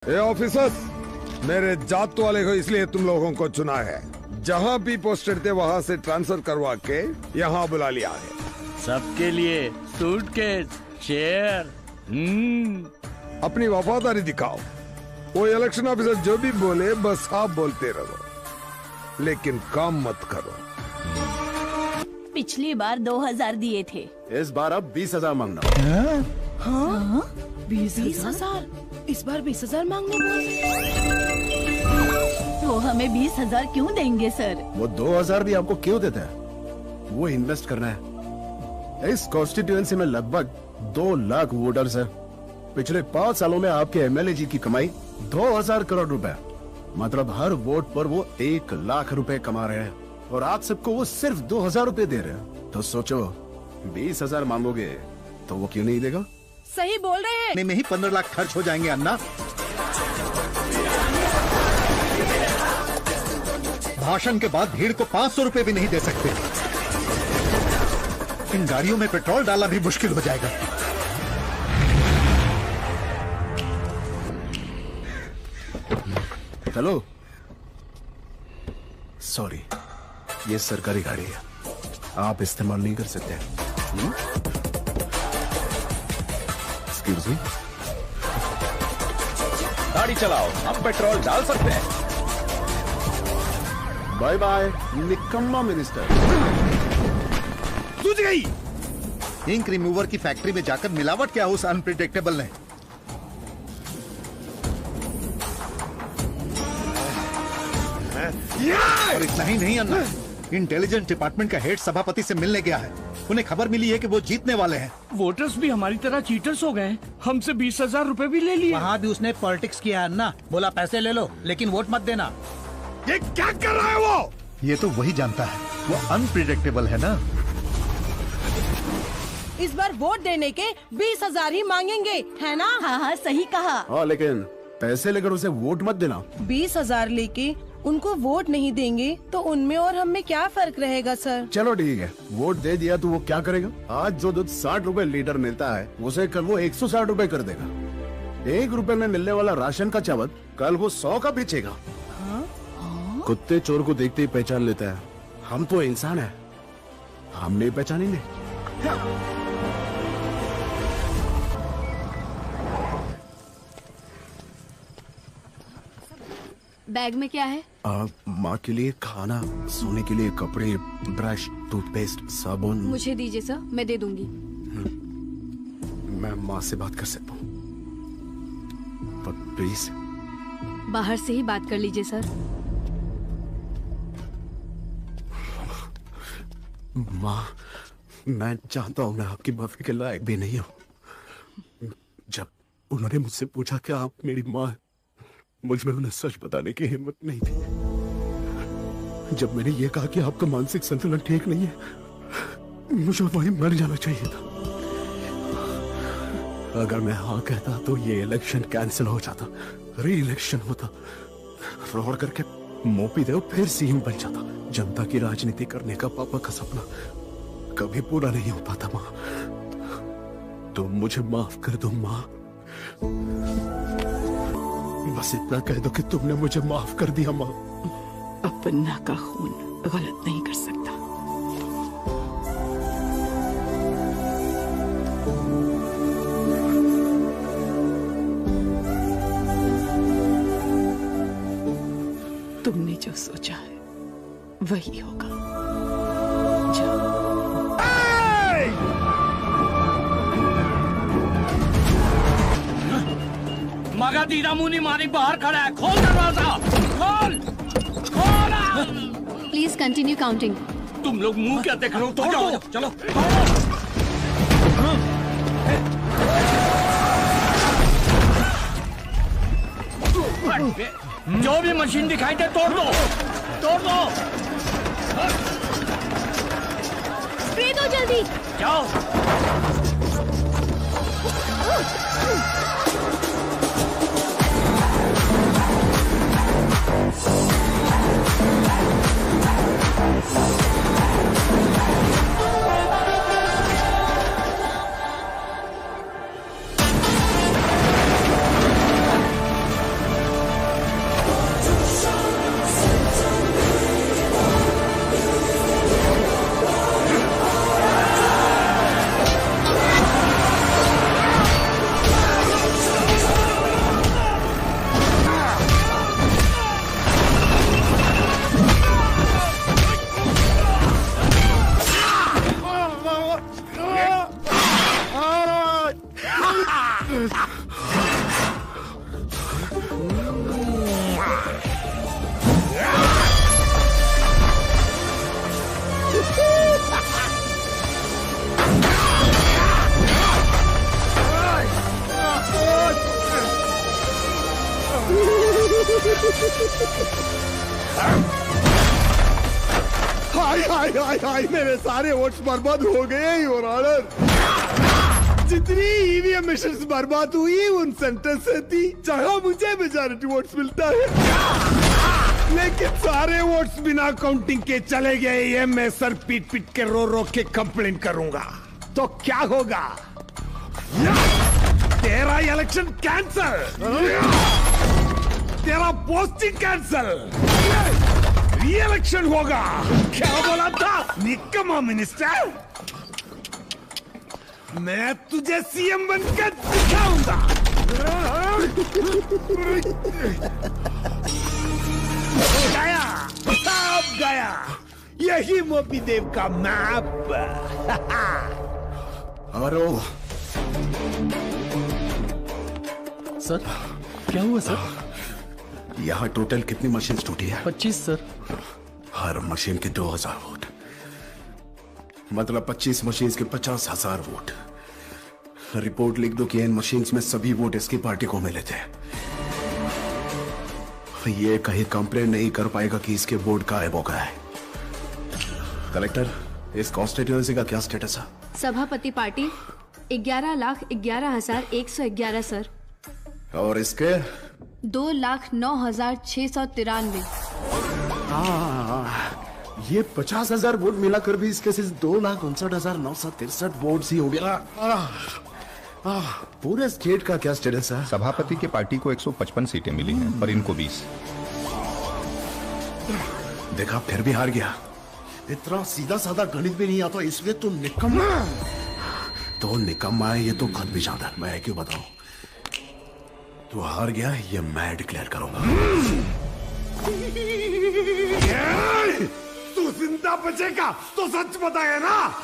ए officers, मेरे जात वाले को इसलिए तुम लोगों को चुना है। जहाँ भी पोस्टेड थे वहाँ से ट्रांसफर करवा के यहाँ बुला लिया है। सबके लिए सूटकेस, चेयर। अपनी वफादारी दिखाओ। वो इलेक्शन ऑफिसर जो भी बोले बस आप बोलते रहो, लेकिन काम मत करो। पिछली बार 2000 दिए थे, इस बार अब 20,000 मांगना। हाँ? 20,000? इस बार 20,000 मांगने बोले। तो हमें 20,000 क्यों देंगे सर? वो 2,000 भी आपको क्यों देते हैं? वो इन्वेस्ट करना है। इस कॉन्स्टिट्यूएंसी में लगभग 2 लाख वोटर्स है। पिछले 5 सालों में आपके एमएलए जी की कमाई 2,000 करोड़ रुपए, मतलब हर वोट पर वो 1 लाख रुपए कमा रहे हैं, और आप सबको वो सिर्फ 2,000 रुपए दे रहे हैं। तो सोचो, 20,000 मांगोगे तो वो क्यों नहीं देगा? सही बोल रहे हैं। में ही 15 लाख खर्च हो जाएंगे अन्ना। भाषण के बाद भीड़ को 500 रुपए भी नहीं दे सकते। इन गाड़ियों में पेट्रोल डालना भी मुश्किल हो जाएगा। हेलो, सॉरी, ये सरकारी गाड़ी है, आप इस्तेमाल नहीं कर सकते। Excuse me. गाड़ी चलाओ, हम पेट्रोल डाल सकते हैं। बाय बाय निकम्मा मिनिस्टर। सूझ गई। इंक रिमूवर की फैक्ट्री में जाकर मिलावट क्या हो उस अनप्रिडिक्टेबल ने। और इतना ही नहीं अन्ना, इंटेलिजेंस डिपार्टमेंट का हेड सभापति से मिलने गया है। उन्हें खबर मिली है कि वो जीतने वाले हैं। वोटर्स भी हमारी तरह चीटर्स हो गए। हमसे 20,000 रुपए भी ले लिए। वहाँ भी उसने पॉलिटिक्स किया है ना, बोला पैसे ले लो लेकिन वोट मत देना। ये क्या कर रहा है वो? ये तो वही जानता है, वो अनप्रिडिक्टेबल है ना। इस बार वोट देने के 20,000 ही मांगेंगे, है ना? हाँ हाँ सही कहा। हाँ, लेकिन पैसे लेकर उसे वोट मत देना। 20,000 लेके उनको वोट नहीं देंगे तो उनमें और हम में क्या फर्क रहेगा सर? चलो ठीक है, वोट दे दिया तो वो क्या करेगा? आज जो दूध 60 रुपए लीटर मिलता है उसे कल वो 160 रुपए कर देगा। 1 रुपए में मिलने वाला राशन का चावल कल वो 100 का बेचेगा। कुत्ते चोर को देखते ही पहचान लेते हैं। हम तो इंसान हैं, हम नहीं पहचानेंगे। बैग में क्या है? माँ के लिए खाना, सोने के लिए कपड़े, ब्रश, टूथपेस्ट, साबुन। मुझे दीजिए सर, मैं दे दूंगी। मैं माँ से बात कर सकता हूँ, पर प्लीज। बाहर से ही बात कर लीजिए सर। माँ, मैं जानता हूँ मैं आपकी माफी के लायक भी नहीं हूँ। जब उन्होंने मुझसे पूछा कि आप मेरी माँ हैं, मुझ में उन्हें सच बताने की हिम्मत नहीं थी। जब मैंने ये कहा कि आपका मानसिक संतुलन ठीक नहीं है, मुझे वहीं मर जाना चाहिए था। अगर मैं हाँ कहता तो ये इलेक्शन कैंसिल हो जाता, री इलेक्शन होता, रोड करके मोपी देव फिर सीएम बन जाता। जनता की राजनीति करने का पापा का सपना कभी पूरा नहीं हो पाता। माँ, तो मुझे माफ कर दो माँ। बस इतना कह दो कि तुमने मुझे माफ कर दिया माँ। अपना का खून गलत नहीं कर सकता। तुमने जो सोचा है वही होगा। जाओ। मगा दीदा मुनी मारी बाहर खड़ा है। खोल दरवाजा, खोल खोल। Please continue counting. तुम लोग मुंह क्या देख रहे हो? तोड़ दो। चलो जो भी मशीन दिखाई दे तोड़ दो, तोड़ दो। स्प्रे दो जल्दी। जाओ। हाय हाय हाय हाय, मेरे सारे वोट्स बर्बाद हो गए योर ऑनर। जितनी ईवीएम मशीन्स बर्बाद हुई उन सेंटर से थी जहां मुझे मेजॉरिटी वोट्स मिलता है, लेकिन सारे वोट्स बिना काउंटिंग के चले गए। ये मैं सर पीट पीट के रो रो के कंप्लेन करूंगा तो क्या होगा? तेरा इलेक्शन कैंसल, तेरा पोस्टिंग कैंसल, री इलेक्शन होगा। क्या बोला था निकम्मा मिनिस्टर? मैं तुझे सीएम बनकर दिखाऊंगा। गया, सब गया। यही मोपी देव का मैप। अरे सर क्या हुआ सर? यहाँ टोटल कितनी मशीन टूटी है? 25 सर। हर मशीन के 2000 वोट, मतलब 25 मशीन के 50,000 वोट। रिपोर्ट लिख दो कि इन मशीन्स में सभी वोट इसकी पार्टी को मिले थे। ये कहीं कंप्लेन नहीं कर पाएगा कि इसके वोट गायब हो गए। कलेक्टर, इस कॉन्स्टिट्यूएंसी का क्या स्टेटस है? सभापति पार्टी 11,11,111 सर। और इसके 2,09,693। ये 50,000 वोट मिलाकर भी इसके सिर्फ 2,59,963 वोट ही हो गया। पूरे स्टेट का क्या स्टेटस है? सभापति के पार्टी को 155 सीटें मिली हैं, पर इनको 20। देखा, फिर भी हार गया। इतना सीधा साधा गणित भी नहीं आता, इसलिए तो निकम्मा। तो निकम्मा है ये तो खुद भी जानता है। मैं क्यों बताऊं? तू हार गया, ये मैं डिक्लेयर करूंगा। तू जिंदा बचेगा तो सच बताया ना?